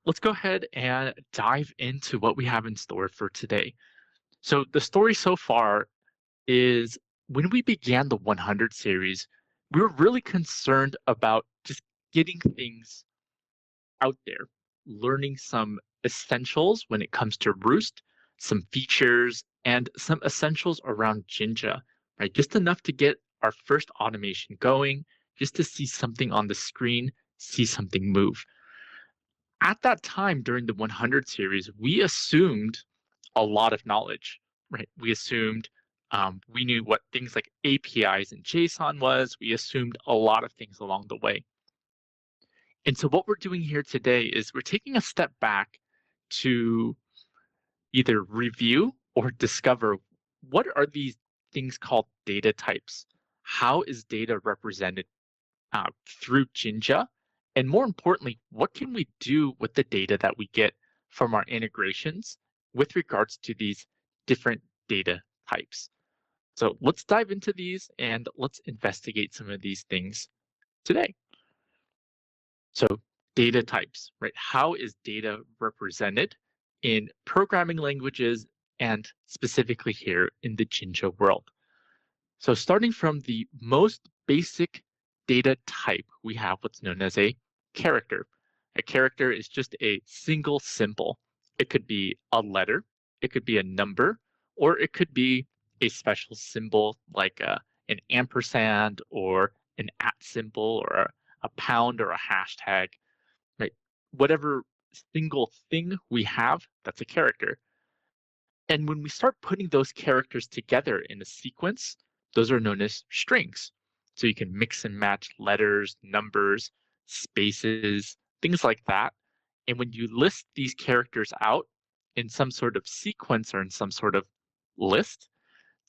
let's go ahead and dive into what we have in store for today. So the story so far is when we began the 100 series, we were really concerned about just getting things out there, learning some essentials when it comes to Rewst, some features, and some essentials around Jinja, right? Just enough to get our first automation going, just to see something on the screen, see something move. At that time during the 100 series, we assumed a lot of knowledge, right? We assumed we knew what things like APIs and JSON was. We assumed a lot of things along the way. And so what we're doing here today is we're taking a step back to either review or discover what are these things called data types? How is data represented through Jinja? And more importantly, what can we do with the data that we get from our integrations with regards to these different data types? So let's dive into these and let's investigate some of these things today. So data types, right? How is data represented in programming languages and specifically here in the Jinja world? So starting from the most basic data type, we have what's known as a character. A character is just a single symbol. It could be a letter, it could be a number, or it could be a special symbol like an ampersand or an at symbol or a pound or a hashtag, right? Whatever single thing we have, that's a character. And when we start putting those characters together in a sequence, those are known as strings. So you can mix and match letters, numbers, spaces, things like that. And when you list these characters out in some sort of sequence or in some sort of list,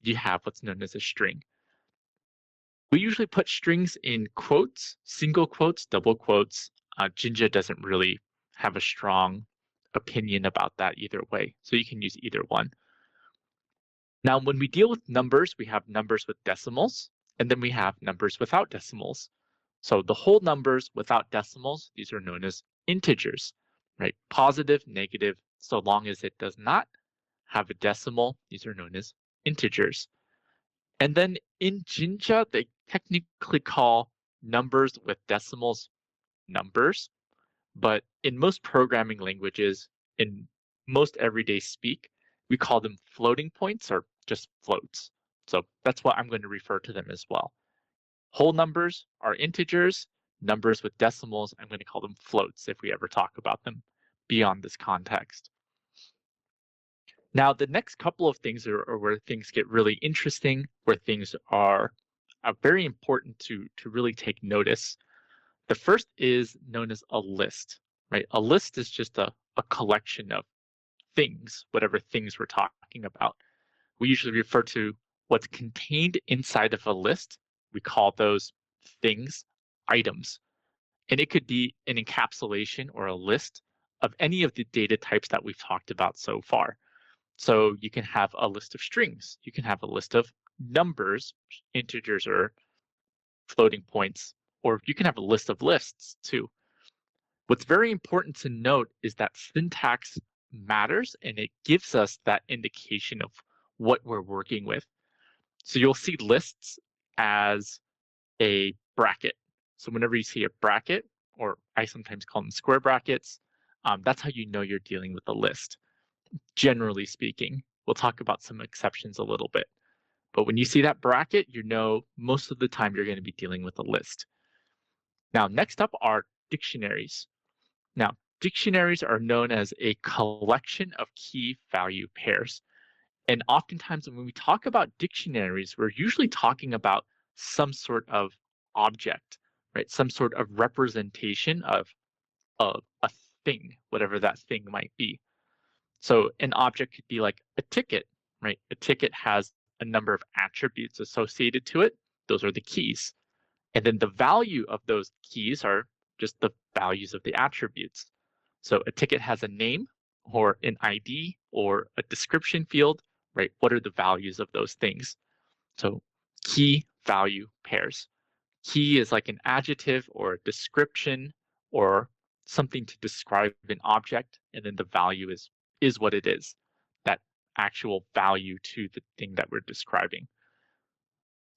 you have what's known as a string. We usually put strings in quotes, single quotes, double quotes. Jinja doesn't really have a strong opinion about that either way, so you can use either one. Now, when we deal with numbers, we have numbers with decimals, and then we have numbers without decimals. So the whole numbers without decimals, these are known as integers, right? Positive, negative, so long as it does not have a decimal, these are known as integers. And then in Jinja, they technically call numbers with decimals numbers, but in most programming languages, in most everyday speak, we call them floating points or just floats. So that's what I'm going to refer to them as well. Whole numbers are integers. Numbers with decimals, I'm going to call them floats if we ever talk about them beyond this context. Now, the next couple of things are where things get really interesting, where things are very important to really take notice. The first is known as a list, right? A list is just a collection of things, whatever things we're talking about. We usually refer to what's contained inside of a list. We call those things items. And it could be an encapsulation or a list of any of the data types that we've talked about so far. So you can have a list of strings. You can have a list of numbers, integers or floating points, or you can have a list of lists too. What's very important to note is that syntax matters and it gives us that indication of what we're working with. So you'll see lists as a bracket. So whenever you see a bracket, or I sometimes call them square brackets, that's how you know you're dealing with a list. Generally speaking, we'll talk about some exceptions a little bit. But when you see that bracket, you know most of the time you're going to be dealing with a list. Now, next up are dictionaries. Now, dictionaries are known as a collection of key value pairs. And oftentimes when we talk about dictionaries, we're usually talking about some sort of object, right? Some sort of representation of a thing, whatever that thing might be. So an object could be like a ticket, right? A ticket has a number of attributes associated to it. Those are the keys. And then the value of those keys are just the values of the attributes. So a ticket has a name or an ID or a description field, right? What are the values of those things? So key value pairs. Key is like an adjective or a description or something to describe an object, and then the value is what it is, that actual value to the thing that we're describing.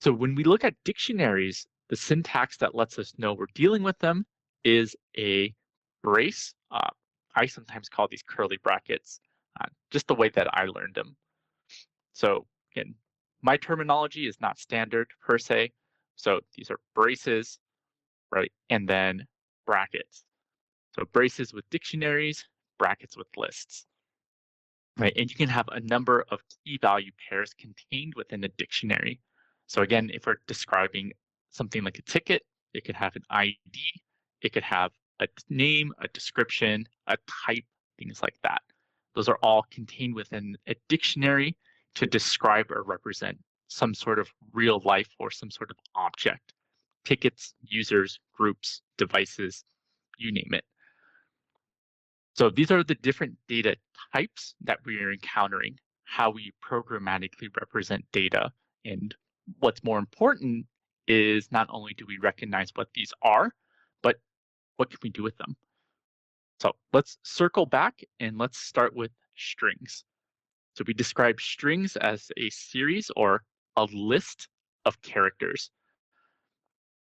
So when we look at dictionaries, the syntax that lets us know we're dealing with them is a brace. I sometimes call these curly brackets, just the way that I learned them. So again, my terminology is not standard per se. So these are braces, right? And then brackets. So braces with dictionaries, brackets with lists, right? And you can have a number of key value pairs contained within a dictionary. So again, if we're describing something like a ticket, it could have an ID, it could have a name, a description, a type, things like that. Those are all contained within a dictionary to describe or represent some sort of real life or some sort of object. Tickets, users, groups, devices, you name it. So these are the different data types that we are encountering, how we programmatically represent data. And what's more important is not only do we recognize what these are, but what can we do with them? So let's circle back and let's start with strings. So we describe strings as a series or a list of characters.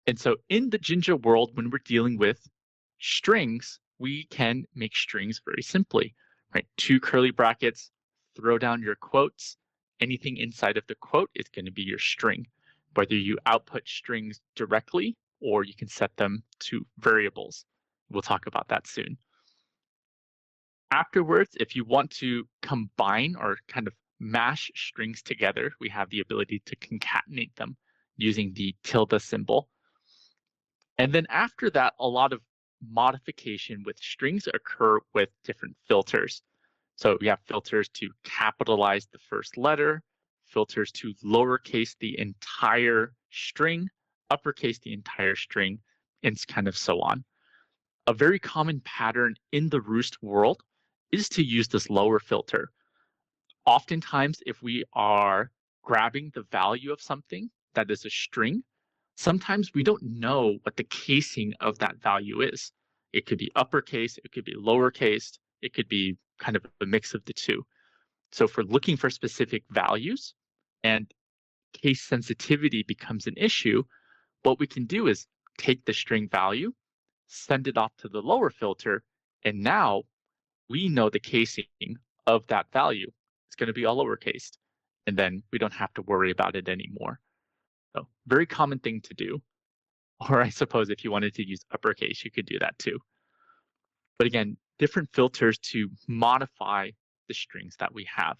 And so in the Jinja world, when we're dealing with strings, we can make strings very simply, right? Two curly brackets, throw down your quotes. Anything inside of the quote is going to be your string, whether you output strings directly or you can set them to variables. We'll talk about that soon. Afterwards, if you want to combine or kind of mash strings together, we have the ability to concatenate them using the tilde symbol. And then after that, a lot of modification with strings occur with different filters. So we have filters to capitalize the first letter, filters to lowercase the entire string, uppercase the entire string, and kind of so on. A very common pattern in the Rewst world is to use this lower filter. Oftentimes, if we are grabbing the value of something that is a string, sometimes we don't know what the casing of that value is. It could be uppercase, it could be lowercase, it could be kind of a mix of the two. So if we're looking for specific values and case sensitivity becomes an issue, what we can do is take the string value, send it off to the lower filter, and now we know the casing of that value. It's going to be all lowercase, and then we don't have to worry about it anymore. So very common thing to do. Or I suppose if you wanted to use uppercase, you could do that too. But again, different filters to modify the strings that we have.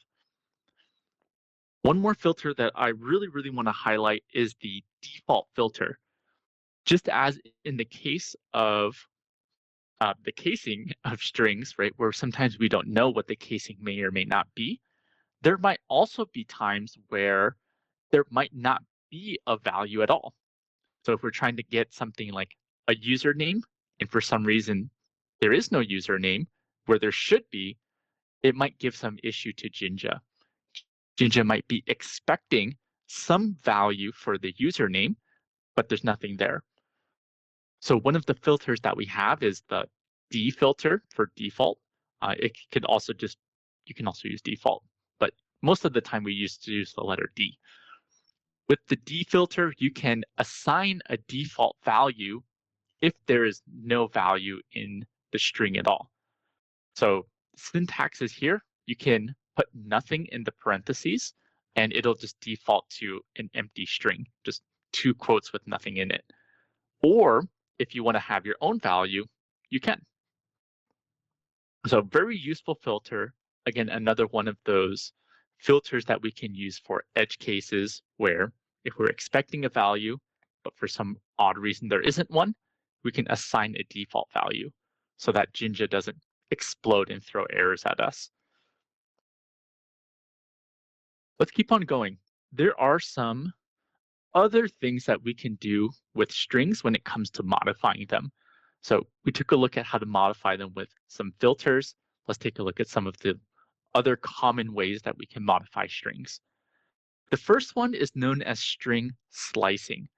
One more filter that I really want to highlight is the default filter. Just as in the case of the casing of strings, right, where sometimes we don't know what the casing may or may not be, there might also be times where there might not be a value at all. So if we're trying to get something like a username, and for some reason there is no username where there should be, it might give some issue to Jinja. Jinja might be expecting some value for the username, but there's nothing there. So one of the filters that we have is the D filter for default. It could also you can also use default, but most of the time we used to use the letter D. With the D filter, you can assign a default value if there is no value in the string at all. So syntax is here. You can put nothing in the parentheses, and it'll just default to an empty string, just two quotes with nothing in it. Or if you want to have your own value, you can. So very useful filter. Again, another one of those filters that we can use for edge cases where if we're expecting a value, but for some odd reason there isn't one, we can assign a default value so that Jinja doesn't explode and throw errors at us. Let's keep on going. There are some other things that we can do with strings when it comes to modifying them. So we took a look at how to modify them with some filters. Let's take a look at some of the other common ways that we can modify strings. The first one is known as string slicing.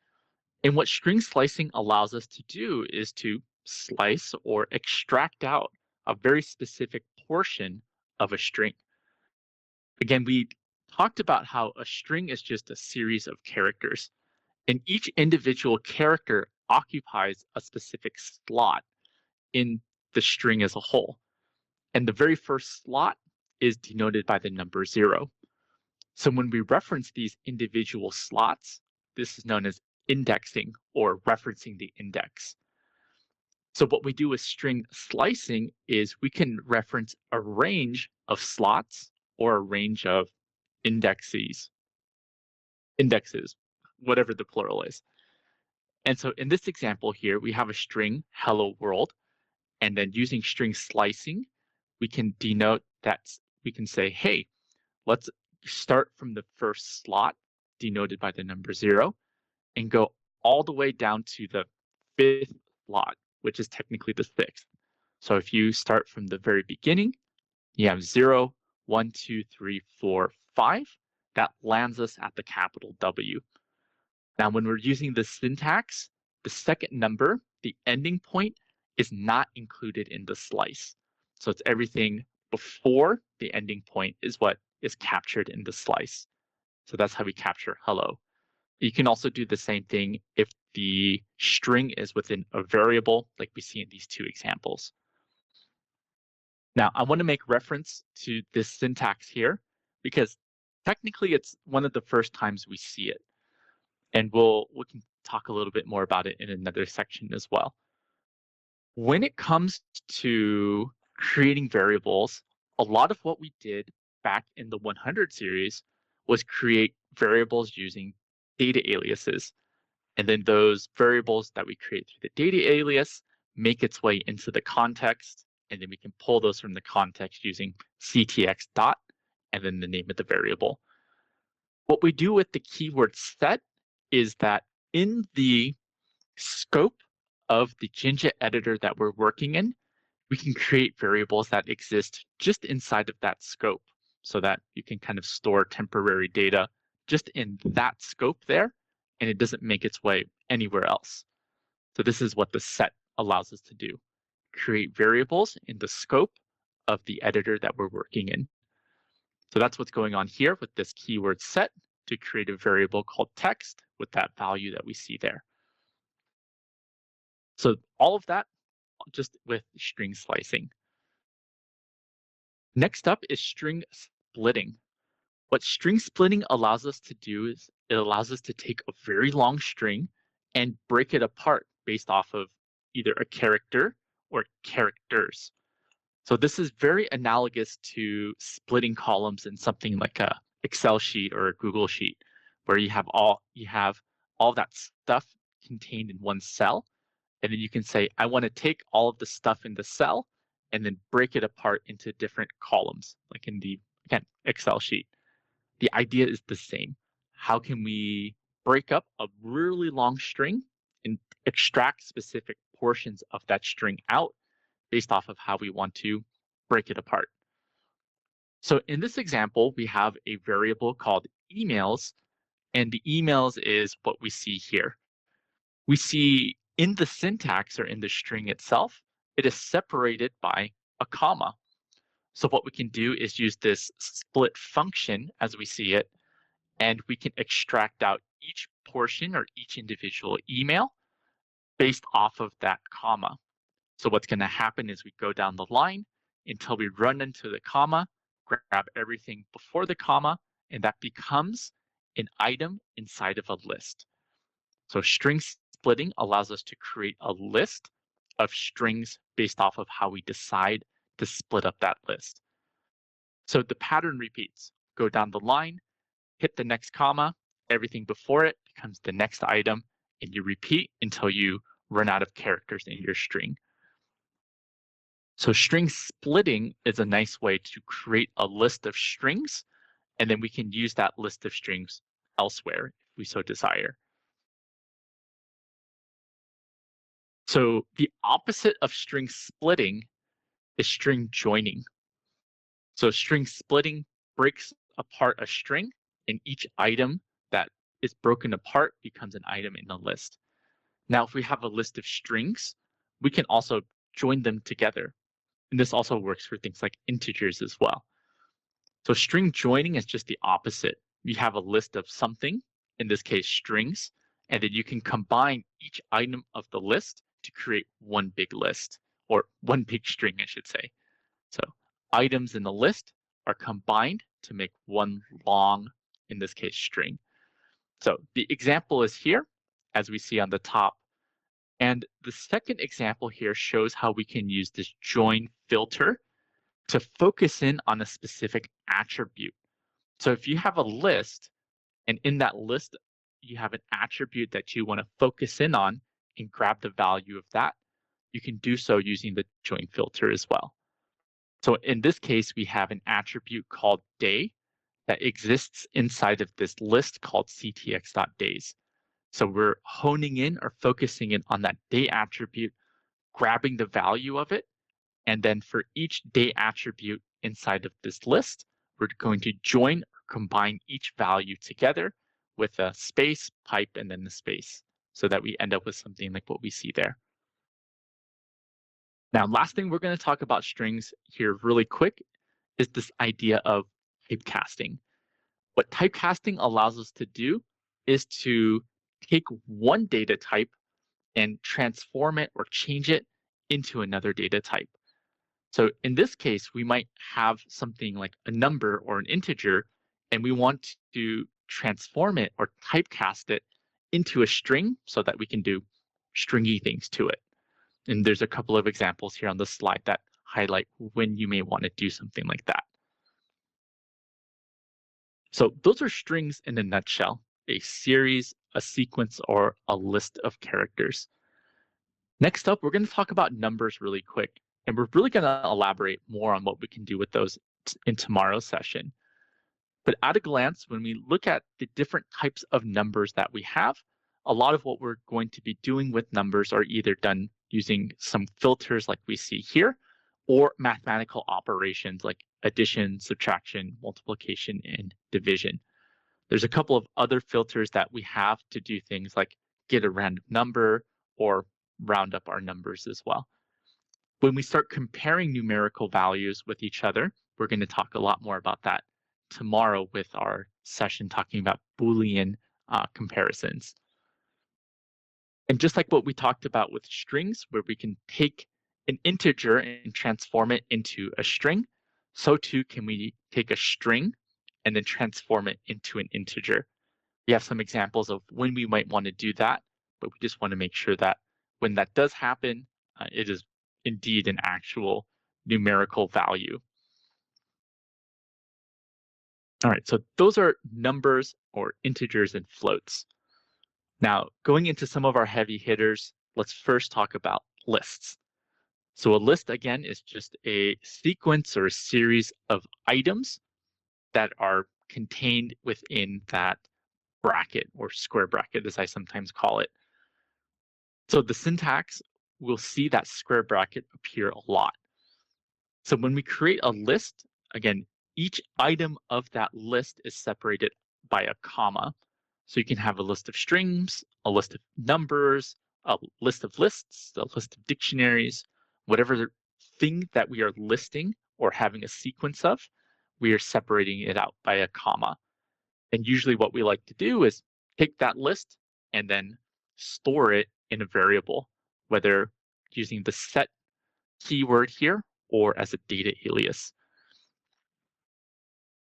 And what string slicing allows us to do is to slice, or extract out a very specific portion of a string. Again, we talked about how a string is just a series of characters, and each individual character occupies a specific slot in the string as a whole. And the very first slot is denoted by the number 0. So when we reference these individual slots, this is known as indexing or referencing the index. So what we do with string slicing is we can reference a range of slots or a range of indexes, whatever the plural is. And so in this example here, we have a string, hello world, and then using string slicing, we can denote that, we can say, hey, let's start from the first slot denoted by the number 0 and go all the way down to the 5th slot, which is technically the 6th. So if you start from the very beginning, you have 0, 1, 2, 3, 4, 5. That lands us at the capital W. Now, when we're using the syntax, the second number, the ending point, is not included in the slice. So it's everything before the ending point is what is captured in the slice. So that's how we capture hello. You can also do the same thing if the string is within a variable, like we see in these two examples. Now, I want to make reference to this syntax here because technically it's one of the first times we see it. And we can talk a little bit more about it in another section as well. When it comes to creating variables, a lot of what we did back in the 100 series was create variables using data aliases. And then those variables that we create through the data alias make its way into the context, and then we can pull those from the context using ctx dot and then the name of the variable. What we do with the keyword set is that in the scope of the Jinja editor that we're working in, we can create variables that exist just inside of that scope so that you can kind of store temporary data just in that scope there, and it doesn't make its way anywhere else. So this is what the set allows us to do, create variables in the scope of the editor that we're working in. So that's what's going on here with this keyword set to create a variable called text with that value that we see there. So all of that just with string slicing. Next up is string splitting. What string splitting allows us to do is it allows us to take a very long string and break it apart based off of either a character or characters. So this is very analogous to splitting columns in something like a Excel sheet or a Google sheet, where you have all that stuff contained in one cell, and then you can say, I want to take all of the stuff in the cell and then break it apart into different columns, like in the, again, Excel sheet. The idea is the same. How can we break up a really long string and extract specific portions of that string out based off of how we want to break it apart? So in this example, we have a variable called emails, and the emails is what we see here. We see in the syntax or in the string itself, it is separated by a comma. So what we can do is use this split function as we see it, and we can extract out each portion or each individual email based off of that comma. So what's going to happen is we go down the line until we run into the comma, grab everything before the comma, and that becomes an item inside of a list. So string splitting allows us to create a list of strings based off of how we decide to split up that list. So the pattern repeats. Go down the line, hit the next comma, everything before it becomes the next item, and you repeat until you run out of characters in your string. So string splitting is a nice way to create a list of strings, and then we can use that list of strings elsewhere if we so desire. So the opposite of string splitting is string joining. So string splitting breaks apart a string, and each item that is broken apart becomes an item in the list. Now, if we have a list of strings, we can also join them together. And this also works for things like integers as well. So string joining is just the opposite. You have a list of something, in this case strings, and then you can combine each item of the list to create one big list, or one big string, I should say. So items in the list are combined to make one long, in this case, string. So the example is here, as we see on the top. And the second example here shows how we can use this join filter to focus in on a specific attribute. So if you have a list, and in that list, you have an attribute that you want to focus in on and grab the value of that, you can do so using the join filter as well. So in this case, we have an attribute called day that exists inside of this list called ctx.days. So we're honing in or focusing in on that day attribute, grabbing the value of it, and then for each day attribute inside of this list, we're going to join or combine each value together with a space, pipe, and then the space, so that we end up with something like what we see there. Now, last thing we're going to talk about strings here really quick is this idea of typecasting. What typecasting allows us to do is to take one data type and transform it or change it into another data type. So in this case, we might have something like a number or an integer, and we want to transform it or typecast it into a string so that we can do stringy things to it. And there's a couple of examples here on the slide that highlight when you may want to do something like that. So those are strings in a nutshell, a series, a sequence, or a list of characters. Next up, we're going to talk about numbers really quick, and we're really going to elaborate more on what we can do with those in tomorrow's session. But at a glance, when we look at the different types of numbers that we have, a lot of what we're going to be doing with numbers are either done using some filters like we see here, or mathematical operations like addition, subtraction, multiplication, and division. There's a couple of other filters that we have to do things like get a random number or round up our numbers as well. When we start comparing numerical values with each other, we're going to talk a lot more about that tomorrow with our session talking about Boolean comparisons. And just like what we talked about with strings, where we can take an integer and transform it into a string, so too can we take a string and then transform it into an integer. We have some examples of when we might want to do that, but we just want to make sure that when that does happen, it is indeed an actual numerical value. All right, so those are numbers or integers and floats. Now, going into some of our heavy hitters, let's first talk about lists. So a list, again, is just a sequence or a series of items that are contained within that bracket or square bracket, as I sometimes call it. So the syntax, we'll see that square bracket appear a lot. So when we create a list, again, each item of that list is separated by a comma. So you can have a list of strings, a list of numbers, a list of lists, a list of dictionaries, whatever thing that we are listing or having a sequence of, we are separating it out by a comma. And usually what we like to do is take that list and then store it in a variable, whether using the set keyword here or as a data alias.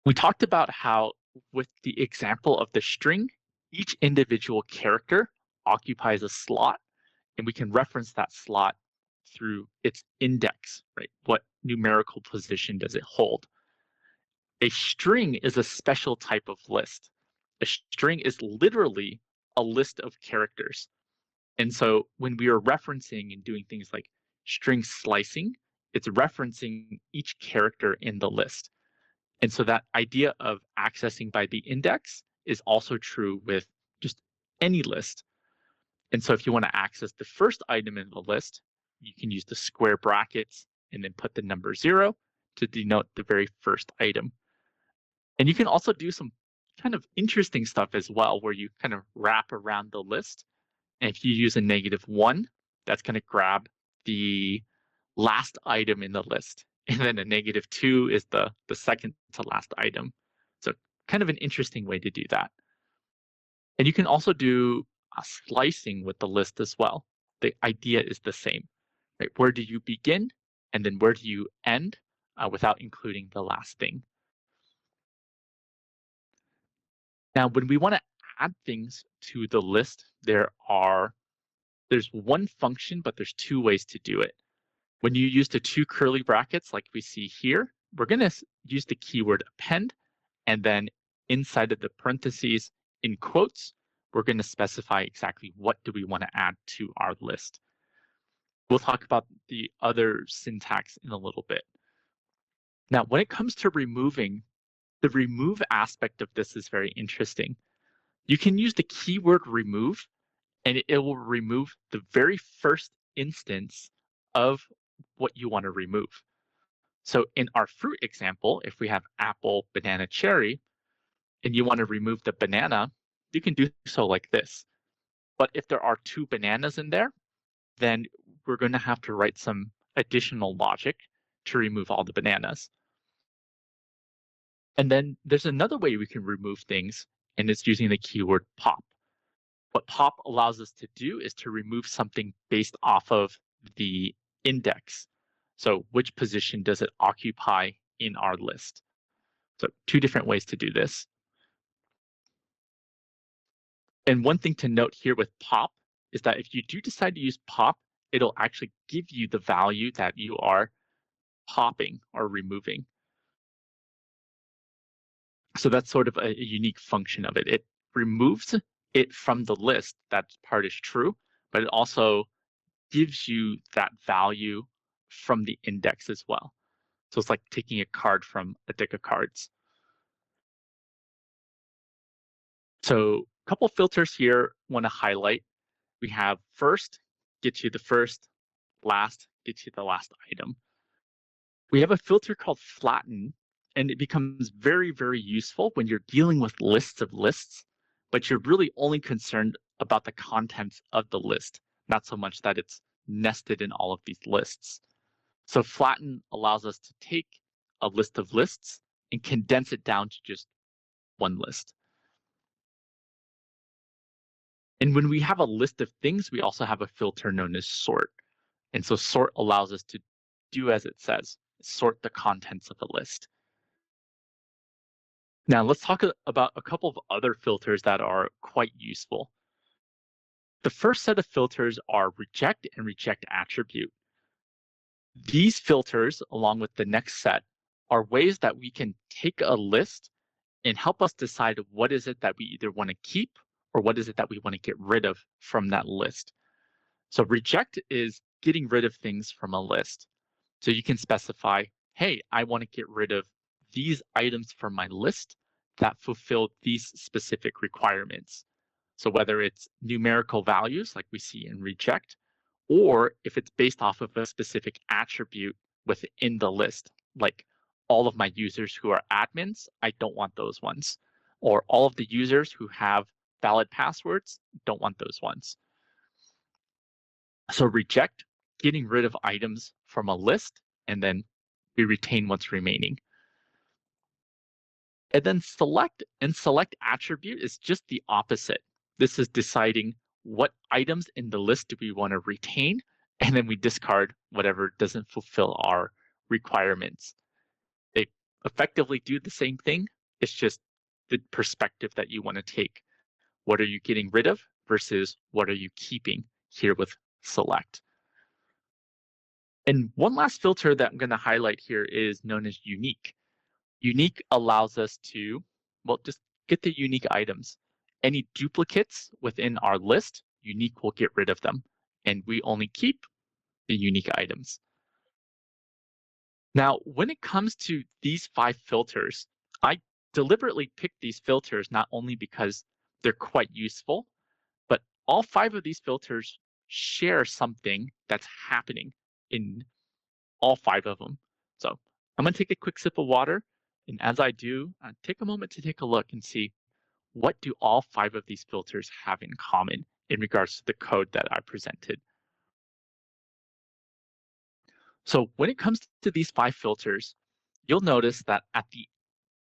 We talked about how with the example of the string, each individual character occupies a slot, and we can reference that slot through its index, right? What numerical position does it hold? A string is a special type of list. A string is literally a list of characters. And so when we are referencing and doing things like string slicing, it's referencing each character in the list. And so that idea of accessing by the index is also true with just any list. And so if you want to access the first item in the list, you can use the square brackets and then put the number 0 to denote the very first item. And you can also do some kind of interesting stuff as well, where you kind of wrap around the list. And if you use a -1, that's going to grab the last item in the list. And then a -2 is the second to last item. So kind of an interesting way to do that. And you can also do slicing with the list as well. The idea is the same, right? Where do you begin and then where do you end without including the last thing? Now, when we want to add things to the list, there's one function, but there's two ways to do it. When you use the two curly brackets like we see here, we're going to use the keyword append, and then inside of the parentheses in quotes, we're going to specify exactly what do we want to add to our list. We'll talk about the other syntax in a little bit. Now, when it comes to removing, the remove aspect of this is very interesting. You can use the keyword remove, and it will remove the very first instance of what you want to remove. So in our fruit example, if we have apple, banana, cherry, and you want to remove the banana, you can do so like this. But if there are two bananas in there, then we're going to have to write some additional logic to remove all the bananas. And then there's another way we can remove things, and it's using the keyword pop. What pop allows us to do is to remove something based off of the index. So which position does it occupy in our list? So two different ways to do this. And one thing to note here with pop is that if you do decide to use pop, it'll actually give you the value that you are popping or removing. So that's sort of a unique function of it. It removes it from the list. That part is true, but it also gives you that value from the index as well. So it's like taking a card from a deck of cards. So a couple filters here want to highlight. We have first, get you the first, last, get you the last item. We have a filter called flatten, and it becomes very, very useful when you're dealing with lists of lists, but you're really only concerned about the contents of the list, not so much that it's nested in all of these lists. So flatten allows us to take a list of lists and condense it down to just one list. And when we have a list of things, we also have a filter known as sort. And so sort allows us to do as it says, sort the contents of a list. Now let's talk about a couple of other filters that are quite useful. The first set of filters are reject and reject attribute. These filters, along with the next set, are ways that we can take a list and help us decide what is it that we either want to keep or what is it that we want to get rid of from that list. So reject is getting rid of things from a list. So you can specify, hey, I want to get rid of these items from my list that fulfill these specific requirements. So whether it's numerical values like we see in reject, or if it's based off of a specific attribute within the list, like all of my users who are admins, I don't want those ones. Or all of the users who have valid passwords, don't want those ones. So reject, getting rid of items from a list, and then we retain what's remaining. And then select and select attribute is just the opposite. This is deciding what items in the list do we want to retain, and then we discard whatever doesn't fulfill our requirements. They effectively do the same thing. It's just the perspective that you want to take. What are you getting rid of versus what are you keeping here with select? And one last filter that I'm going to highlight here is known as unique. Unique allows us to, well, just get the unique items. Any duplicates within our list, unique will get rid of them. And we only keep the unique items. Now, when it comes to these 5 filters, I deliberately picked these filters not only because they're quite useful, but all 5 of these filters share something that's happening in all 5 of them. So I'm going to take a quick sip of water. And as I do, take a moment to take a look and see what do all 5 of these filters have in common in regards to the code that I presented. So when it comes to these 5 filters, you'll notice that at the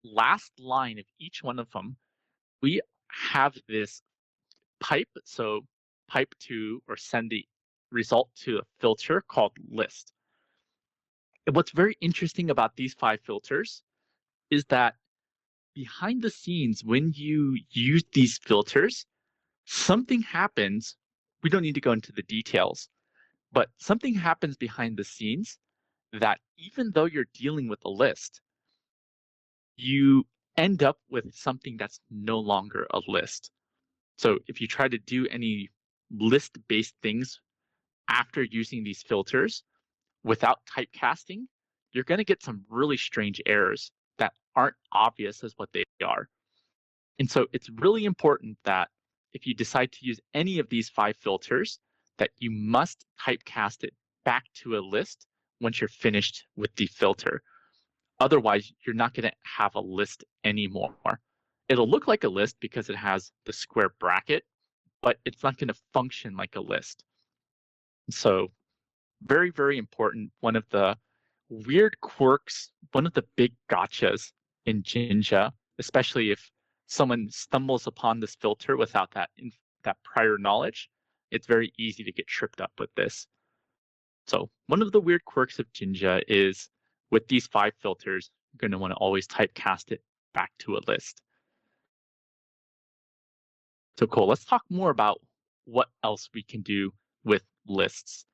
last line of each one of them, we have this pipe. So pipe to or send the result to a filter called list. And what's very interesting about these 5 filters is that behind the scenes, when you use these filters, something happens. We don't need to go into the details, but something happens behind the scenes that even though you're dealing with a list, you end up with something that's no longer a list. So if you try to do any list-based things after using these filters without typecasting, you're going to get some really strange errors that aren't obvious as what they are. And so it's really important that if you decide to use any of these 5 filters, that you must typecast it back to a list once you're finished with the filter. Otherwise, you're not going to have a list anymore. It'll look like a list because it has the square bracket, but it's not going to function like a list. So very, very important. One of the weird quirks, one of the big gotchas in Jinja, especially if someone stumbles upon this filter without that prior knowledge, it's very easy to get tripped up with this. So one of the weird quirks of Jinja is with these 5 filters, you're going to want to always typecast it back to a list. So cool. Let's talk more about what else we can do with lists.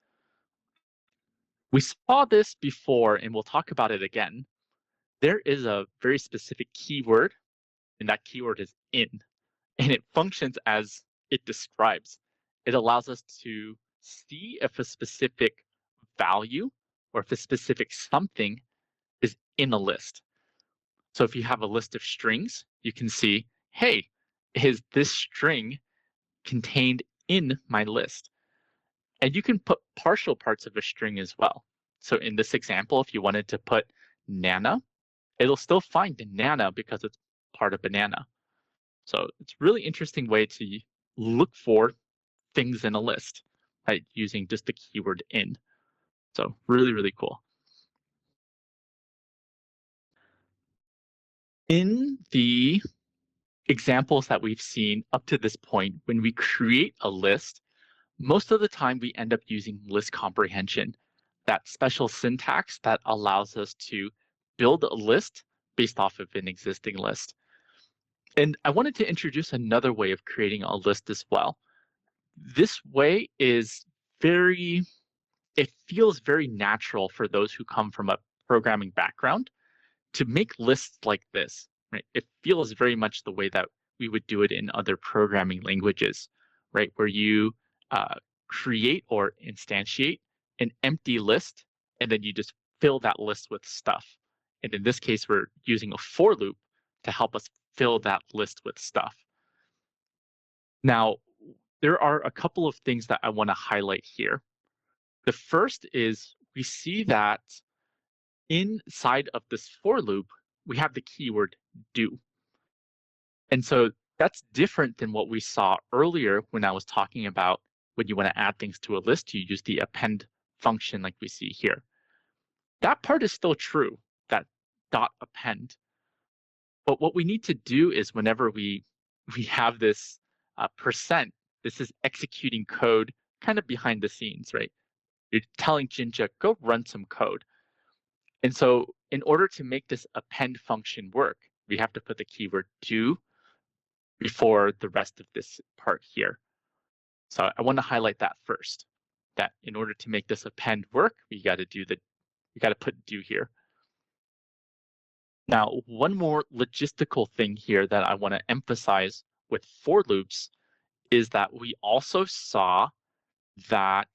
We saw this before, and we'll talk about it again. There is a very specific keyword, and that keyword is in, and it functions as it describes. It allows us to see if a specific value or if a specific something is in a list. So if you have a list of strings, you can see, hey, is this string contained in my list? And you can put partial parts of a string as well. So in this example, if you wanted to put Nana, it'll still find the Nana because it's part of banana. So it's a really interesting way to look for things in a list, right, using just the keyword in. So really, really cool. In the examples that we've seen up to this point, when we create a list, most of the time we end up using list comprehension, that special syntax that allows us to build a list based off of an existing list. And I wanted to introduce another way of creating a list as well. This way is it feels very natural for those who come from a programming background to make lists like this, right? It feels very much the way that we would do it in other programming languages, right? Where you create or instantiate an empty list, and then you just fill that list with stuff. And in this case, we're using a for loop to help us fill that list with stuff. Now, there are a couple of things that I want to highlight here. The first is we see that inside of this for loop, we have the keyword do. And so that's different than what we saw earlier when I was talking about when you want to add things to a list, you use the append function like we see here. That part is still true, that dot append. But what we need to do is whenever we have this percent, this is executing code kind of behind the scenes, right? You're telling Jinja, go run some code. And so in order to make this append function work, we have to put the keyword do before the rest of this part here. So I want to highlight that first, that in order to make this append work, we got to put do here. Now, one more logistical thing here that I want to emphasize with for loops is that we also saw that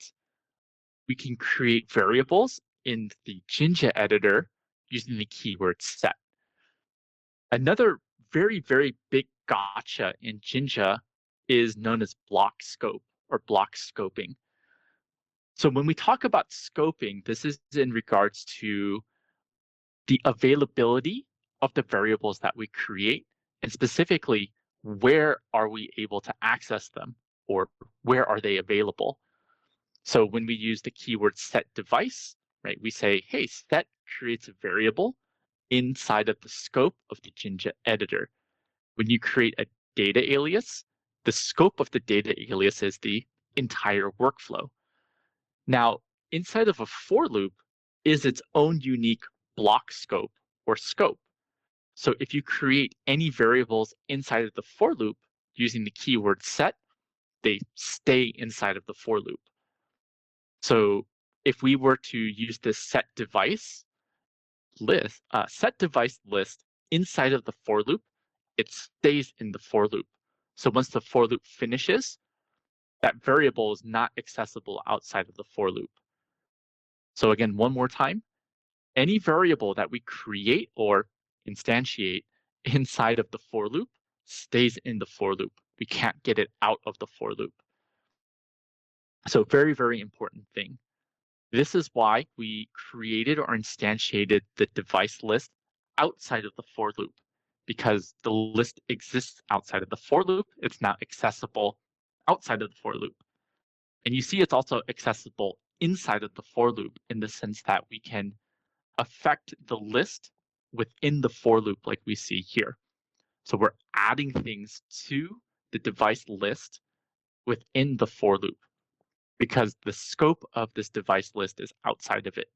we can create variables in the Jinja editor using the keyword set. Another very, very big gotcha in Jinja is known as block scope or block scoping. So when we talk about scoping, this is in regards to the availability of the variables that we create, and specifically, where are we able to access them or where are they available? So when we use the keyword set device, right? We say, hey, set creates a variable inside of the scope of the Jinja editor. When you create a data alias, the scope of the data alias is the entire workflow. Now, inside of a for loop is its own unique block scope or scope. So if you create any variables inside of the for loop using the keyword set, they stay inside of the for loop. So if we were to use this set device list inside of the for loop, it stays in the for loop. So once the for loop finishes, that variable is not accessible outside of the for loop. So again, one more time, any variable that we create or instantiate inside of the for loop stays in the for loop. We can't get it out of the for loop. So very, very important thing. This is why we created or instantiated the device list outside of the for loop, because the list exists outside of the for loop. It's not accessible outside of the for loop. And you see it's also accessible inside of the for loop in the sense that we can affect the list within the for loop like we see here. So we're adding things to the device list within the for loop because the scope of this device list is outside of it.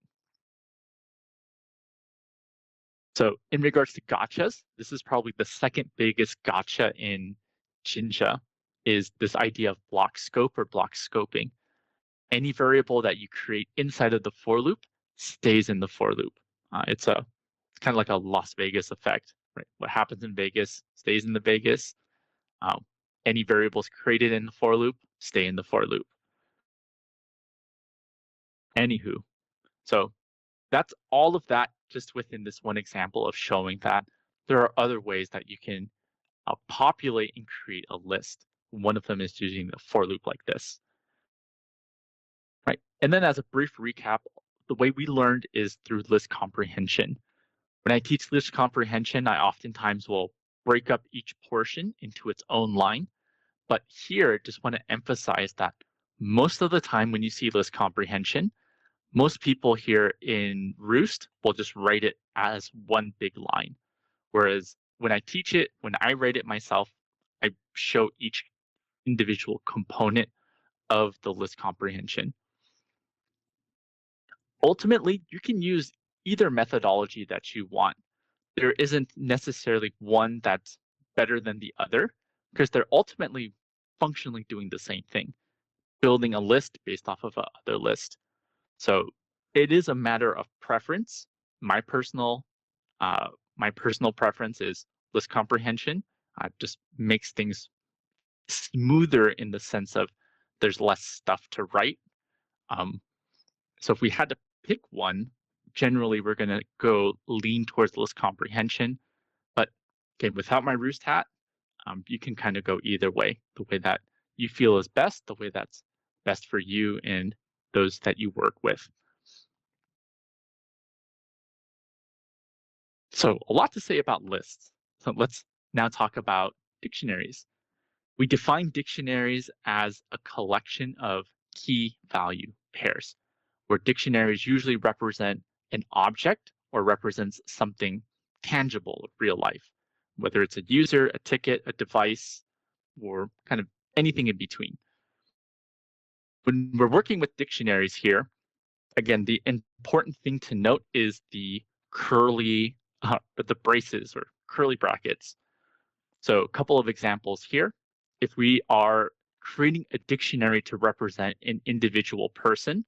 So in regards to gotchas, this is probably the second biggest gotcha in Jinja, is this idea of block scope or block scoping. Any variable that you create inside of the for loop stays in the for loop. It's kind of like a Las Vegas effect, right? What happens in Vegas stays in the Vegas. Um, any variables created in the for loop stay in the for loop. Anywho, so that's all of that just within this one example of showing that there are other ways that you can populate and create a list. One of them is using the for loop like this. Right. And then as a brief recap, the way we learned is through list comprehension. When I teach list comprehension, I oftentimes will break up each portion into its own line. But here, I just want to emphasize that most of the time when you see list comprehension, most people here in Rewst will just write it as one big line. Whereas when I teach it, when I write it myself, I show each individual component of the list comprehension. Ultimately, you can use either methodology that you want. There isn't necessarily one that's better than the other because they're ultimately functionally doing the same thing, building a list based off of another list. So it is a matter of preference. My personal uh, my personal preference is list comprehension. Just makes things smoother in the sense of there's less stuff to write. Um, so if we had to pick one, generally we're going to go lean towards list comprehension. But okay, without my Rewst hat, you can kind of go either way, the way that you feel is best, the way that's best for you and those that you work with. So a lot to say about lists. So let's now talk about dictionaries. We define dictionaries as a collection of key value pairs, where dictionaries usually represent an object or represents something tangible of real life, whether it's a user, a ticket, a device, or kind of anything in between. When we're working with dictionaries here, again, the important thing to note is the the braces or curly brackets. So a couple of examples here. If we are creating a dictionary to represent an individual person,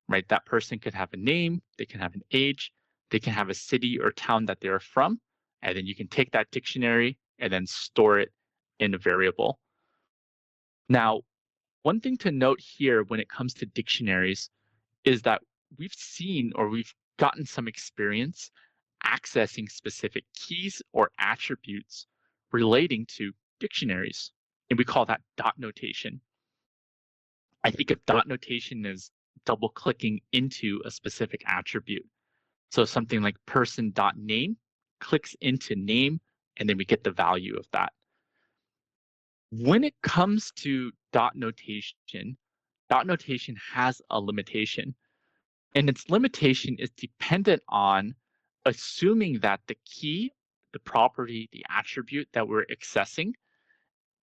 right? That person could have a name, they can have an age, they can have a city or town that they're from, and then you can take that dictionary and then store it in a variable. Now, one thing to note here when it comes to dictionaries is that we've seen or we've gotten some experience accessing specific keys or attributes relating to dictionaries. And we call that dot notation. I think of dot notation as double clicking into a specific attribute. So something like person.name clicks into name, and then we get the value of that. When it comes to dot notation has a limitation. And its limitation is dependent on assuming that the key, the property, the attribute that we're accessing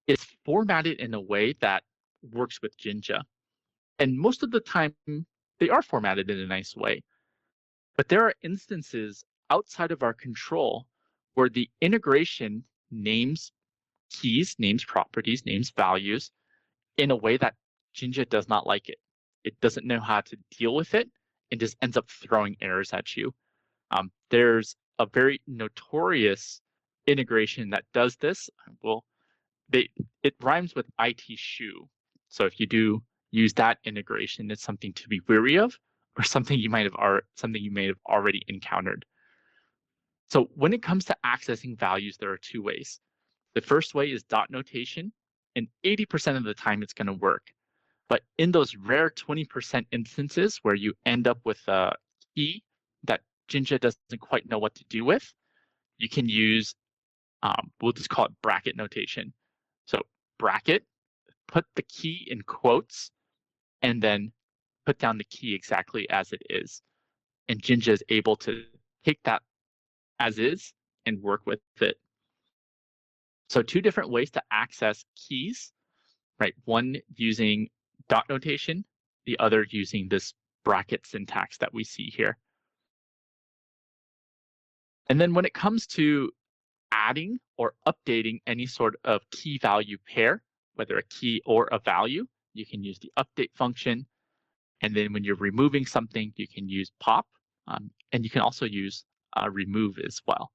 is formatted in a way that works with Jinja. And most of the time, they are formatted in a nice way. But there are instances outside of our control where the integration names keys, names properties, names values in a way that Jinja does not like it. It doesn't know how to deal with it and just ends up throwing errors at you. There's a very notorious integration that does this. Well, it rhymes with IT shoe. So if you do use that integration, it's something to be wary of, or something you may have already encountered. So when it comes to accessing values, there are two ways. The first way is dot notation, and 80% of the time it's going to work. But in those rare 20% instances where you end up with a key that Jinja doesn't quite know what to do with, you can use, we'll just call it bracket notation. So bracket, put the key in quotes, and then put down the key exactly as it is. And Jinja is able to take that as is and work with it. So two different ways to access keys, right? One using dot notation, the other using this bracket syntax that we see here. And then when it comes to adding or updating any sort of key value pair, whether a key or a value, you can use the update function. And then when you're removing something, you can use pop, and you can also use remove as well.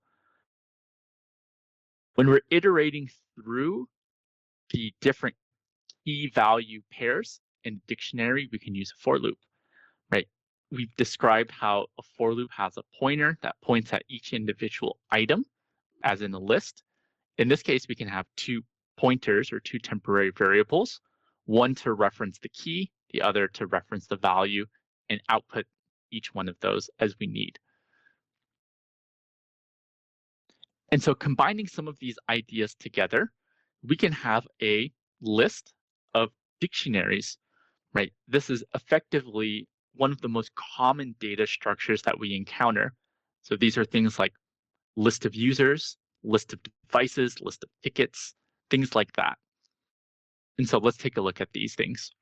When we're iterating through the different key value pairs in the dictionary, we can use a for loop, right? We've described how a for loop has a pointer that points at each individual item, as in a list. In this case, we can have two pointers or two temporary variables, one to reference the key, the other to reference the value, and output each one of those as we need. And so combining some of these ideas together, we can have a list of dictionaries, right? This is effectively one of the most common data structures that we encounter. So these are things like list of users, list of devices, list of tickets, things like that. And so let's take a look at these things.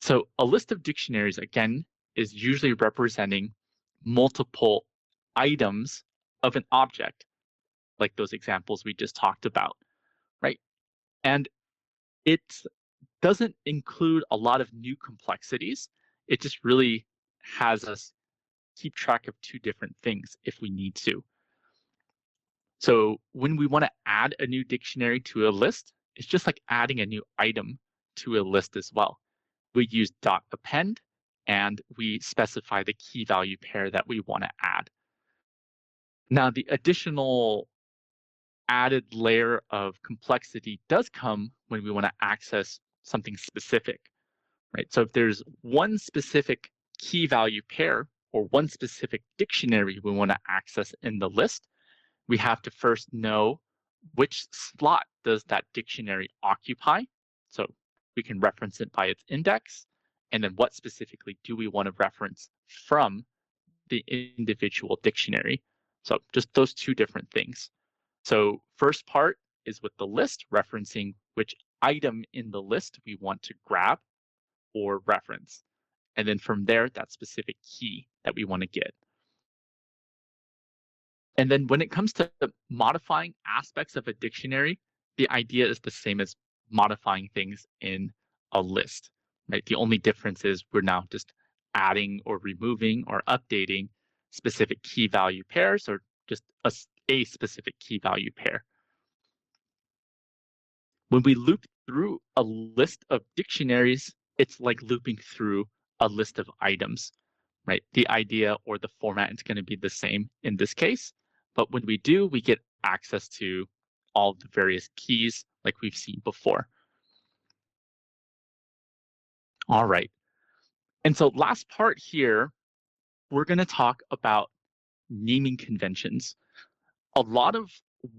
So a list of dictionaries, again, is usually representing multiple items of an object, like those examples we just talked about, right? And it doesn't include a lot of new complexities. It just really has us keep track of two different things if we need to. So when we want to add a new dictionary to a list, it's just like adding a new item to a list as well. We use .append, and we specify the key value pair that we want to add. Now, the additional added layer of complexity does come when we want to access something specific, right? So if there's one specific key value pair or one specific dictionary we want to access in the list, we have to first know which slot does that dictionary occupy. So we can reference it by its index, and then what specifically do we want to reference from the individual dictionary. So just those two different things. So first part is with the list, referencing which item in the list we want to grab or reference. And then from there, that specific key that we want to get. And then when it comes to modifying aspects of a dictionary, the idea is the same as modifying things in a list, right? The only difference is we're now just adding or removing or updating specific key value pairs or just a specific key value pair. When we loop through a list of dictionaries, it's like looping through a list of items, right? The idea or the format is going to be the same in this case. But when we do, we get access to all the various keys like we've seen before. All right. And so last part here, we're going to talk about naming conventions. A lot of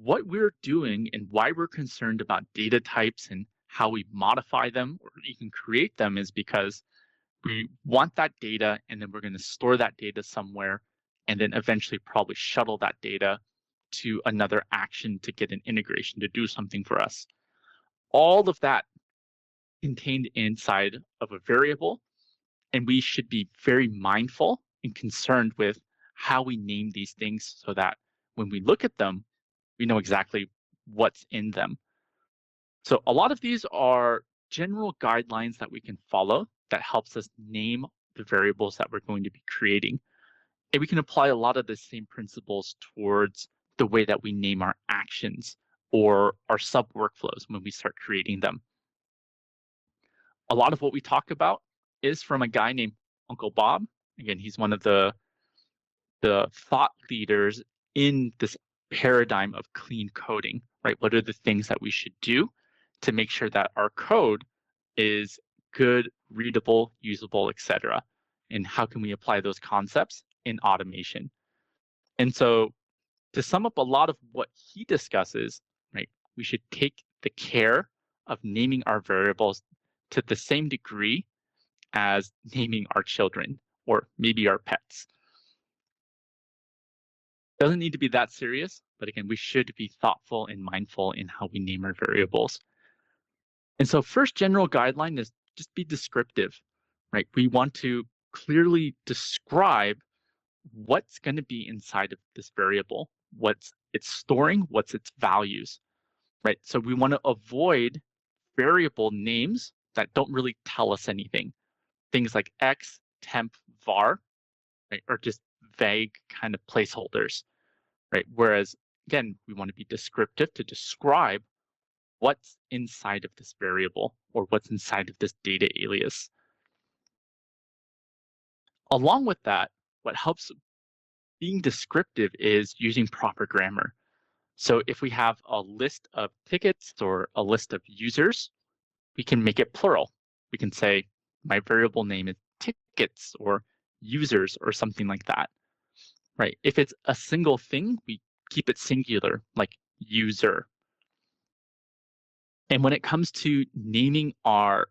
what we're doing and why we're concerned about data types and how we modify them or even create them is because We want that data, and then we're going to store that data somewhere, and then eventually probably shuttle that data to another action to get an integration to do something for us. All of that contained inside of a variable, and we should be very mindful and concerned with how we name these things so that when we look at them, we know exactly what's in them. So a lot of these are general guidelines that we can follow that helps us name the variables that we're going to be creating. And we can apply a lot of the same principles towards the way that we name our actions or our sub workflows when we start creating them. A lot of what we talk about is from a guy named Uncle Bob. Again, he's one of the thought leaders in this paradigm of clean coding, right? What are the things that we should do to make sure that our code is good, readable, usable, etc. And how can we apply those concepts in automation? And so to sum up a lot of what he discusses, right, we should take the care of naming our variables to the same degree as naming our children or maybe our pets. Doesn't need to be that serious, but again, we should be thoughtful and mindful in how we name our variables. And so first general guideline is just be descriptive, right? We want to clearly describe what's going to be inside of this variable, what's it's storing, what's its values, right? So we want to avoid variable names that don't really tell us anything. Things like x, temp, var, right, are just vague kind of placeholders, right? Whereas, again, we want to be descriptive to describe what's inside of this variable or what's inside of this data alias. Along with that, what helps being descriptive is using proper grammar. So if we have a list of tickets or a list of users, we can make it plural. We can say, my variable name is tickets or users or something like that, right? If it's a single thing, we keep it singular, like user. And when it comes to naming our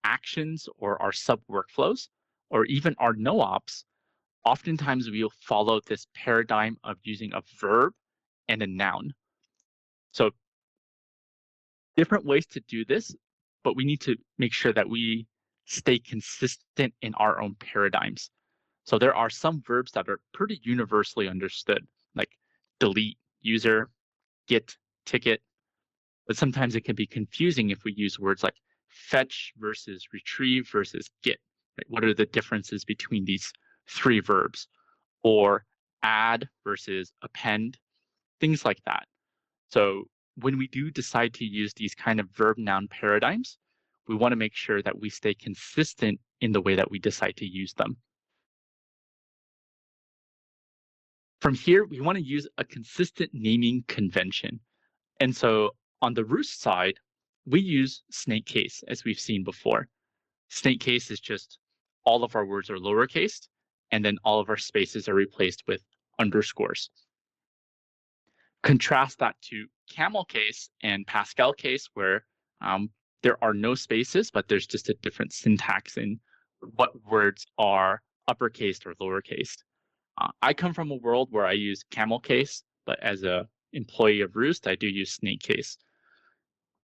actions or our sub workflows, or even our no ops, oftentimes we'll follow this paradigm of using a verb and a noun. So different ways to do this, but we need to make sure that we stay consistent in our own paradigms. So there are some verbs that are pretty universally understood, like delete, user, get, ticket, but sometimes it can be confusing if we use words like fetch versus retrieve versus get. Right? What are the differences between these three verbs? Or add versus append, things like that. So when we do decide to use these kind of verb noun paradigms, we want to make sure that we stay consistent in the way that we decide to use them. From here, we want to use a consistent naming convention. And so on the Rewst side, we use snake case, as we've seen before. Snake case is just all of our words are lowercase, and then all of our spaces are replaced with underscores. Contrast that to camel case and Pascal case, where there are no spaces, but there's just a different syntax in what words are uppercase or lowercase. I come from a world where I use camel case, but as a employee of Rewst, I do use snake case.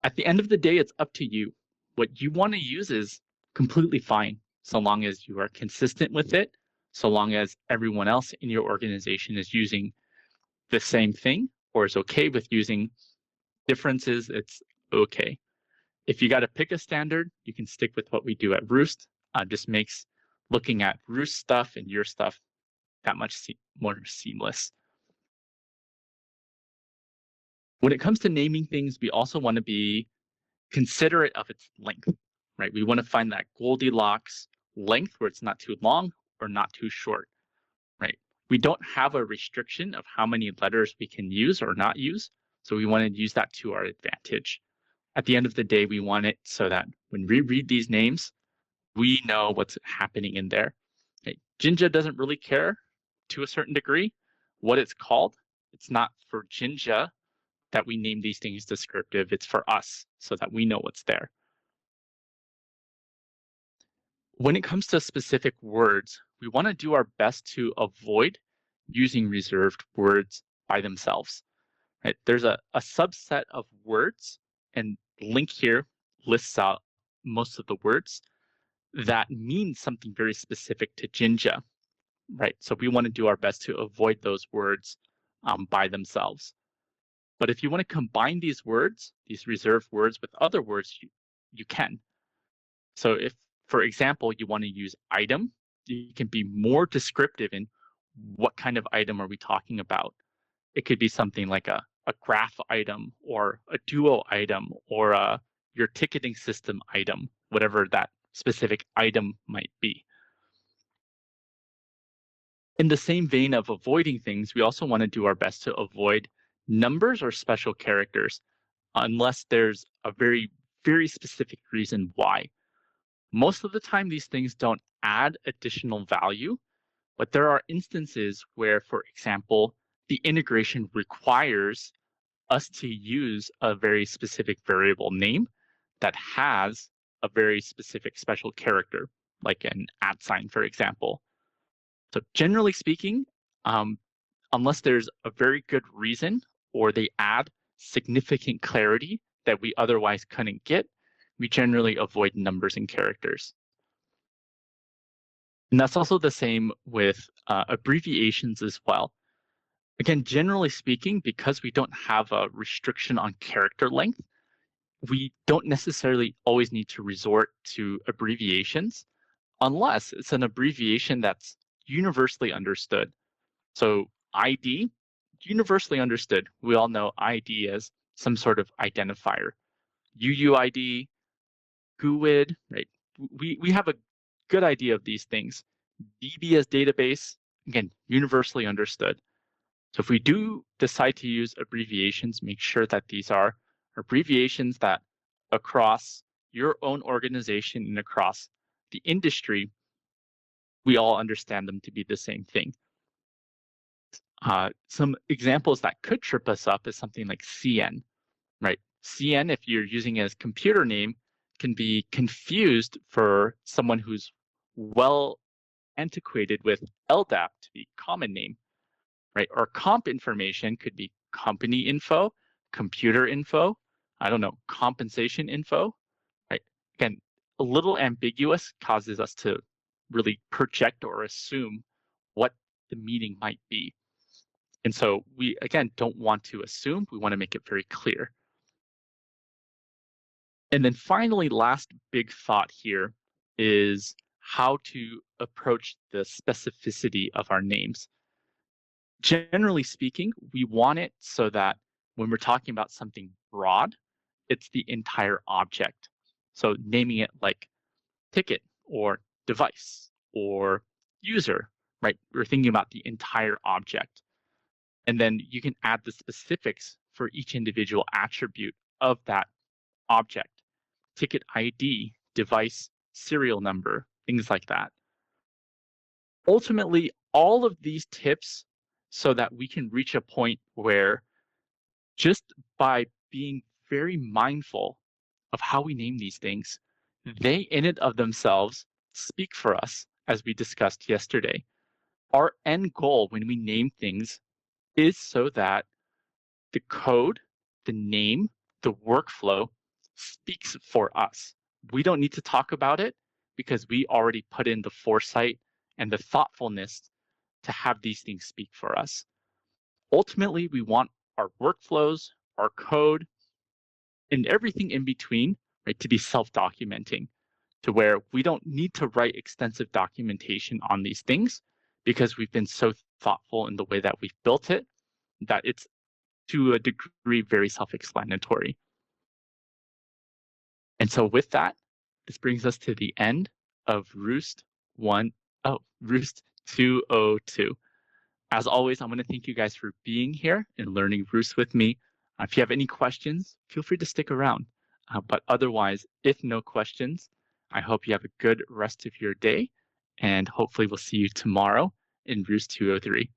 At the end of the day, it's up to you. What you want to use is completely fine, so long as you are consistent with it, so long as everyone else in your organization is using the same thing or is okay with using differences, it's okay. If you got to pick a standard, you can stick with what we do at Rewst. Just makes looking at Rewst stuff and your stuff that much more seamless. When it comes to naming things, we also want to be considerate of its length, right? We want to find that Goldilocks length where it's not too long or not too short, right? We don't have a restriction of how many letters we can use or not use, so we want to use that to our advantage. At the end of the day, we want it so that when we read these names, we know what's happening in there. Okay. Jinja doesn't really care to a certain degree what it's called. It's not for Jinja that we name these things descriptive. It's for us so that we know what's there. When it comes to specific words, we want to do our best to avoid using reserved words by themselves. Right? There's a subset of words, and link here lists out most of the words that mean something very specific to Jinja, right? So we want to do our best to avoid those words by themselves. But if you want to combine these words, these reserved words, with other words, you can. So if, for example, you want to use item, you can be more descriptive in what kind of item are we talking about. It could be something like a graph item or a duo item or your ticketing system item, whatever that specific item might be. In the same vein of avoiding things, we also want to do our best to avoid numbers or special characters unless there's a very, very specific reason why. Most of the time, these things don't add additional value, but there are instances where, for example, the integration requires us to use a very specific variable name that has a very specific special character, like an @ sign, for example. So generally speaking, unless there's a very good reason or they add significant clarity that we otherwise couldn't get, we generally avoid numbers and characters. And that's also the same with abbreviations as well. Again, generally speaking, because we don't have a restriction on character length, we don't necessarily always need to resort to abbreviations unless it's an abbreviation that's universally understood. So ID, universally understood. We all know ID as some sort of identifier. UUID, GUID, right? We have a good idea of these things. DB as database, again, universally understood. So if we do decide to use abbreviations, make sure that these are abbreviations that across your own organization and across the industry, we all understand them to be the same thing. Some examples that could trip us up is something like CN, right? CN, if you're using it as computer name, can be confused for someone who's well antiquated with LDAP to be common name, right? Or comp information could be company info, computer info, I don't know, compensation info, right? Again, a little ambiguous causes us to really project or assume what the meaning might be. And so we, again, don't want to assume, we want to make it very clear. And then finally, last big thought here is how to approach the specificity of our names. Generally speaking, we want it so that when we're talking about something broad, it's the entire object. So naming it like ticket or device or user, right? We're thinking about the entire object. And then you can add the specifics for each individual attribute of that object. Ticket ID, device serial number, things like that. Ultimately, all of these tips so that we can reach a point where just by being very mindful of how we name these things, they in and of themselves speak for us, as we discussed yesterday. Our end goal when we name things is so that the code, the name, the workflow speaks for us. We don't need to talk about it because we already put in the foresight and the thoughtfulness to have these things speak for us. Ultimately, we want our workflows, our code, and everything in between, right, to be self-documenting, to where we don't need to write extensive documentation on these things because we've been so thoughtful in the way that we've built it that it's to a degree very self-explanatory. And so with that, this brings us to the end of Rewst 202. As always, I want to thank you guys for being here and learning Rewst with me. If you have any questions, feel free to stick around. But otherwise, if no questions, I hope you have a good rest of your day, and hopefully we'll see you tomorrow in Rewst 203.